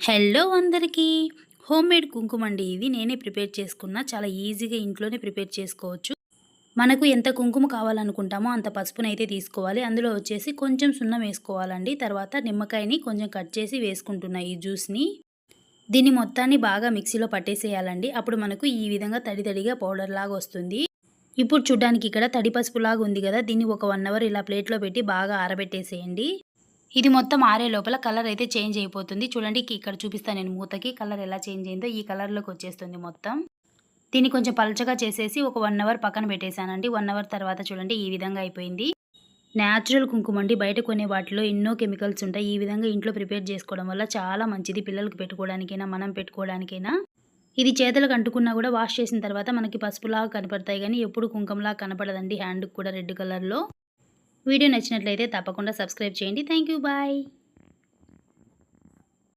Hello అందరికీ home made కుంకుమ అండి. ఇది నేనే ప్రిపేర్ చేసుకున్న. చాలా ఈజీగా ఇంట్లోనే ప్రిపేర్ చేసుకోవచ్చు. మనకు ఎంత కుంకుమ కావాలనుకుంటామో అంత పసుపునైతే తీసుకోవాలి. అందులో వచ్చేసి కొంచెం సున్నం వేసుకోవాలండి. తర్వాత నిమ్మకాయని కొంచెం కట్ చేసి వేసుకుంటున్నా ఈ జ్యూస్ని. దీన్ని మొత్తాన్ని బాగా మిక్సీలో పట్టేసేయాలండి. అప్పుడు మనకు ఈ విధంగా తడి తడిగా పౌడర్ లాగా వస్తుంది. ఇప్పుడు చూడ్డానికి ఇక్కడ తడి పసుపులాగా ఉంది కదా, దీన్ని ఒక 1 అవర్ ఇలా ప్లేట్లో పెట్టి బాగా ఆరబెట్టేసేయండి. ఇది మొత్తం ఆరే లోపల కలర్ అయితే చేంజ్ అయిపోతుంది. చూడండి ఇక్కడ చూపిస్తాను నేను మూతకి కలర్ ఎలా చేంజ్ అయిందో. ఈ కలర్‌లోకి వచ్చేస్తుంది మొత్తం. దీన్ని కొంచెం పల్చగా చేసేసి ఒక 1 అవర్ పక్కన పెట్టేసానండి. 1 అవర్ తర్వాత చూడండి ఈ విధంగా అయిపోయింది. నేచురల్ కుంకుమ అండి. బయట కొనే వాటిలో ఎన్నో కెమికల్స్ ఉంటాయి. ఈ విధంగా ఇంట్లో ప్రిపేర్ చేసుకోవడం వల్ల చాలా మంచిది. పిల్లలకి పెట్టుకోవడానికైనా, మనం పెట్టుకోవడానికైనా. ఇది చేతులకు అంటుకున్నా కూడా వాష్ చేసిన తర్వాత మనకి పసుపులాగా కనపడతాయి గానీ ఎప్పుడు కుంకుమలాగా కనపడదండి. హ్యాండ్‌కి కూడా రెడ్ కలర్‌లో. వీడియో నచ్చినట్లయితే తప్పకుండా సబ్స్క్రైబ్ చేయండి. Thank you. బాయ్.